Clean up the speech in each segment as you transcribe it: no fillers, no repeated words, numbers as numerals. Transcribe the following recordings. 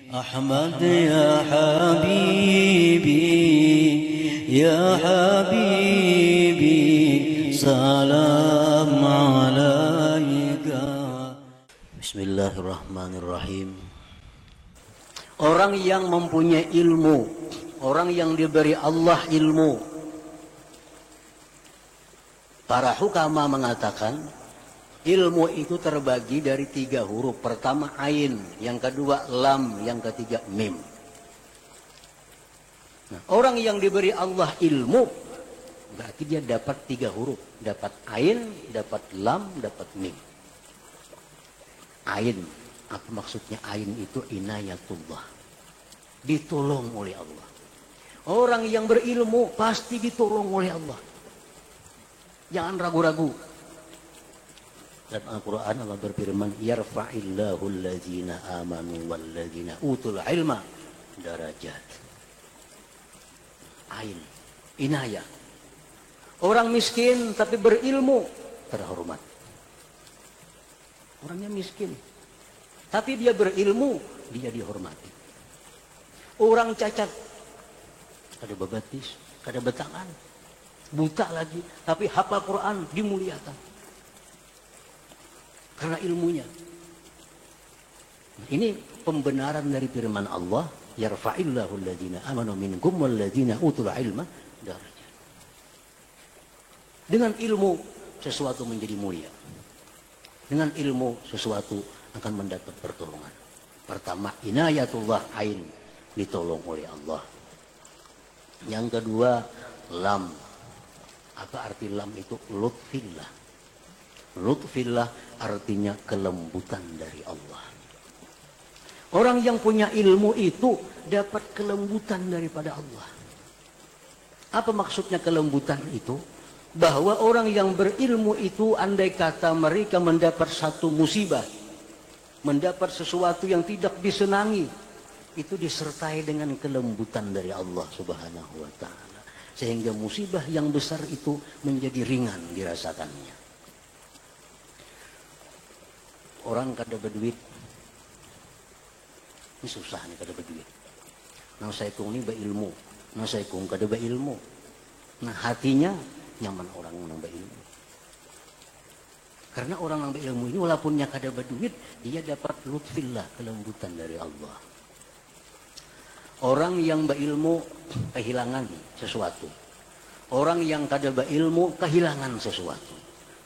أحمد يا حبيبي يا حبيبي سلام عليك. Bismillahirrahmanirrahim. Orang yang mempunyai ilmu, orang yang diberi Allah ilmu, para hukama mengatakan ilmu itu terbagi dari 3 huruf. Pertama ain, yang kedua lam, yang ketiga mim. Nah, orang yang diberi Allah ilmu berarti dia dapat 3 huruf, dapat ain, dapat lam, dapat mim. Ain, apa maksudnya ain itu? Inayatullah, ditolong oleh Allah. Orang yang berilmu pasti ditolong oleh Allah. Jangan ragu-ragu. Dalam Al-Quran Allah berfirman, yarfa'illahu allazina amanu wallazina utul ilma darajat. Ain, inayah. Orang miskin tapi berilmu terhormat. Orangnya miskin tapi dia berilmu, dia dihormati. Orang cacat, kada bebatis, kada betangan, buta lagi, tapi hafal Quran, dimuliakan karena ilmunya. Ini pembenaran dari firman Allah, yarfa'illahu alladzina amanu minkum walladzina utul ilma darajat. Dengan ilmu sesuatu menjadi mulia. Dengan ilmu sesuatu akan mendapat pertolongan. Pertama, inayatullah, ain, ditolong oleh Allah. Yang kedua, lam. Apa arti lam itu? Lutfillah. Lutfillah artinya kelembutan dari Allah. Orang yang punya ilmu itu dapat kelembutan daripada Allah. Apa maksudnya kelembutan itu? Bahwa orang yang berilmu itu andai kata mereka mendapat satu musibah, mendapat sesuatu yang tidak disenangi, itu disertai dengan kelembutan dari Allah Subhanahu wa ta'ala, sehingga musibah yang besar itu menjadi ringan dirasakannya. Orang kada berduit, ini susah nih kada berduit. Nah saya kong ini berilmu, nah saya kong kada berilmu. Nah hatinya nyaman orang nambah ilmu. Karena orang nambah ilmu ini walaupun kada berduit, dia dapat lutfillah, kelembutan dari Allah. Orang yang berilmu kehilangan sesuatu. Orang yang kada berilmu kehilangan sesuatu.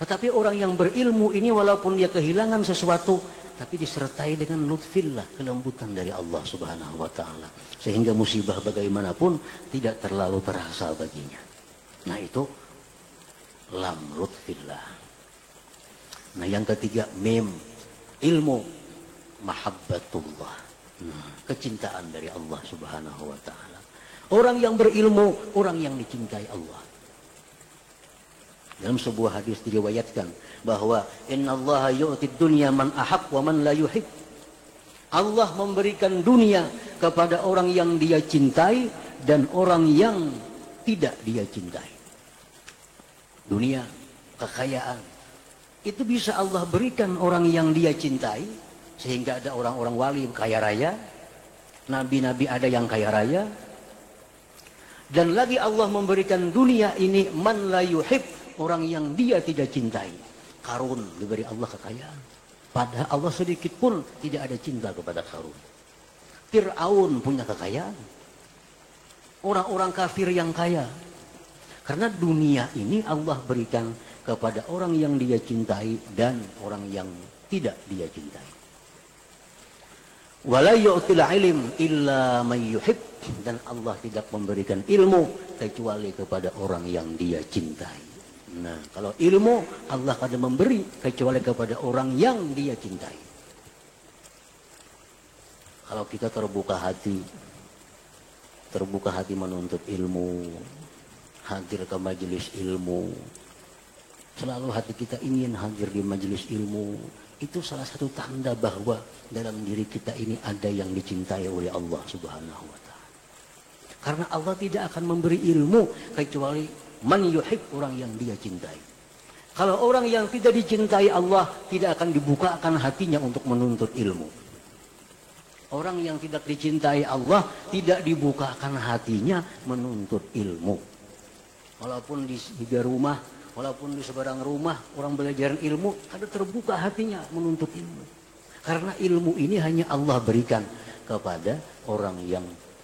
Tetapi orang yang berilmu ini walaupun dia kehilangan sesuatu, tapi disertai dengan lutfillah, kelembutan dari Allah Subhanahu wa ta'ala. Sehingga musibah bagaimanapun tidak terlalu terasa baginya. Nah itu lam, lutfillah. Nah yang ketiga mim, ilmu, mahabbatullah, kecintaan dari Allah Subhanahu wa ta'ala. Orang yang berilmu, orang yang dicintai Allah. Dalam sebuah hadis diriwayatkan bahwa innallaha yu'tid dunya man ahab wa man la yuhib. Allah memberikan dunia kepada orang yang dia cintai dan orang yang tidak dia cintai. Dunia, kekayaan, itu bisa Allah berikan orang yang dia cintai, sehingga ada orang-orang wali kaya raya, nabi-nabi ada yang kaya raya, dan lagi Allah memberikan dunia ini man la yuhib, orang yang dia tidak cintai. Karun diberi Allah kekayaan, padahal Allah sedikit pun tidak ada cinta kepada Karun. Fir'aun punya kekayaan, orang-orang kafir yang kaya. Karena dunia ini Allah berikan kepada orang yang dia cintai dan orang yang tidak dia cintai. Wala yu'til ilm illa man yuhib, dan Allah tidak memberikan ilmu kecuali kepada orang yang dia cintai. Nah, kalau ilmu Allah akan memberi kecuali kepada orang yang dia cintai. Kalau kita terbuka hati menuntut ilmu, hadir ke majelis ilmu, selalu hati kita ingin hadir di majelis ilmu, itu salah satu tanda bahwa dalam diri kita ini ada yang dicintai oleh Allah Subhanahu wa ta'ala. Karena Allah tidak akan memberi ilmu kecuali man yuhib, orang yang dia cintai. Kalau orang yang tidak dicintai Allah, tidak akan dibukakan hatinya untuk menuntut ilmu. Orang yang tidak dicintai Allah tidak dibukakan hatinya menuntut ilmu. Walaupun di rumah, walaupun di seberang rumah orang belajar ilmu, ada terbuka hatinya menuntut ilmu. Karena ilmu ini hanya Allah berikan kepada orang yang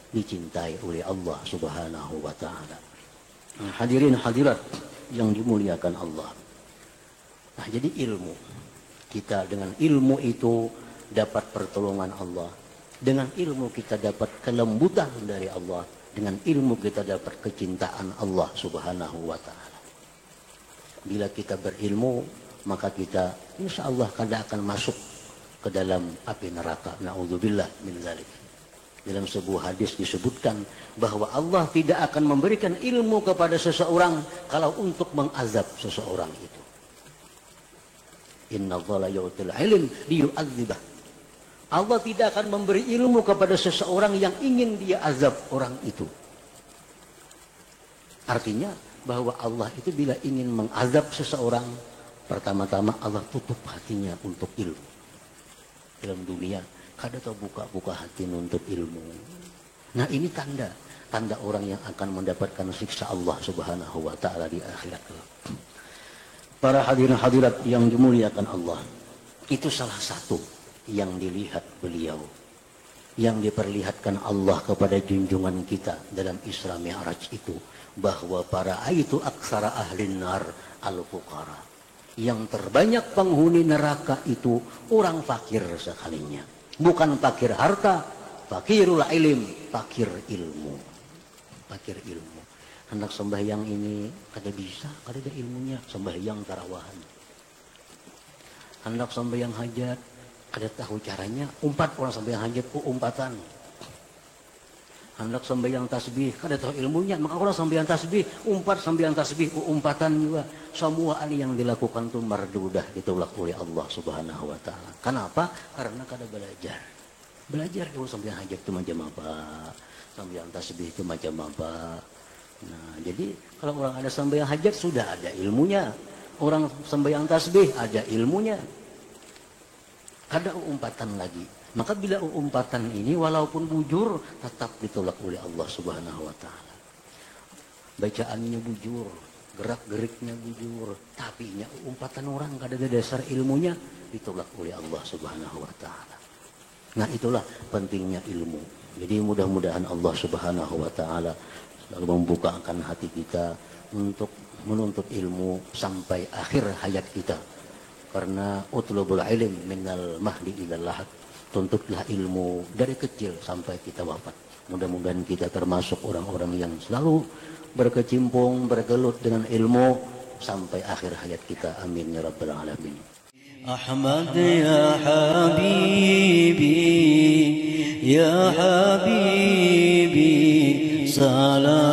dicintai oleh Allah Subhanahu wa taala. Nah, hadirin hadirat yang dimuliakan Allah. Nah, jadi ilmu. Kita dengan ilmu itu dapat pertolongan Allah. Dengan ilmu kita dapat kelembutan dari Allah. Dengan ilmu kita dapat kecintaan Allah Subhanahu wa taala. Bila kita berilmu, maka kita insya Allah tidak akan masuk ke dalam api neraka. Na'udzubillah min dzalik. Dalam sebuah hadis disebutkan bahwa Allah tidak akan memberikan ilmu kepada seseorang kalau untuk mengazab seseorang itu. Inna Allaha la yu'til ilm liyu'adzibah. Allah tidak akan memberi ilmu kepada seseorang yang ingin dia azab orang itu. Artinya bahwa Allah itu bila ingin mengazab seseorang, pertama-tama Allah tutup hatinya untuk ilmu. Dalam dunia, kada tahu buka hati untuk ilmu. Nah, ini tanda orang yang akan mendapatkan siksa Allah Subhanahu wa taala di akhirat. Para hadirin hadirat yang dimuliakan Allah, itu salah satu yang dilihat beliau, yang diperlihatkan Allah kepada junjungan kita dalam Isra Mi'raj itu, bahwa para itu aksara ahlin nar al-fuqara, yang terbanyak penghuni neraka itu orang fakir sekalinya, bukan fakir harta, fakirul ilm, fakir ilmu. Hendak sembahyang ini kada bisa, kada ada ilmunya, sembahyang tarawahan. Hendak sembahyang hajat, ada tahu caranya, umpat orang sembahyang hajat umpatan. Hendak sembahyang tasbih, kada tahu ilmunya, maka orang sembahyang tasbih, umpat sembahyang tasbih umpatan juga. Semua hal yang dilakukan itu mardudah, ditolak oleh Allah Subhanahu wa taala. Kenapa? Karena kada belajar. Belajar kalau sembahyang hajat itu macam apa, sembahyang tasbih itu macam apa. Nah, jadi kalau orang ada sembahyang hajat sudah ada ilmunya. Orang sembahyang tasbih ada ilmunya. Ada umpatan lagi. Maka bila umpatan ini walaupun bujur tetap ditolak oleh Allah Subhanahu wa taala. Bacaannya bujur, gerak-geriknya bujur, tapi umpatan orang kada ada dasar ilmunya ditolak oleh Allah Subhanahu wa taala. Nah, itulah pentingnya ilmu. Jadi mudah-mudahan Allah Subhanahu wa taala selalu membukakan hati kita untuk menuntut ilmu sampai akhir hayat kita. Karena utlubul ilm minal mahdi ilal lahad, tuntutlah ilmu dari kecil sampai kita wafat. Mudah-mudahan kita termasuk orang-orang yang selalu berkecimpung, bergelut dengan ilmu sampai akhir hayat kita. Amin ya rabbal alamin. Ahmad ya habibi, ya habibi, salam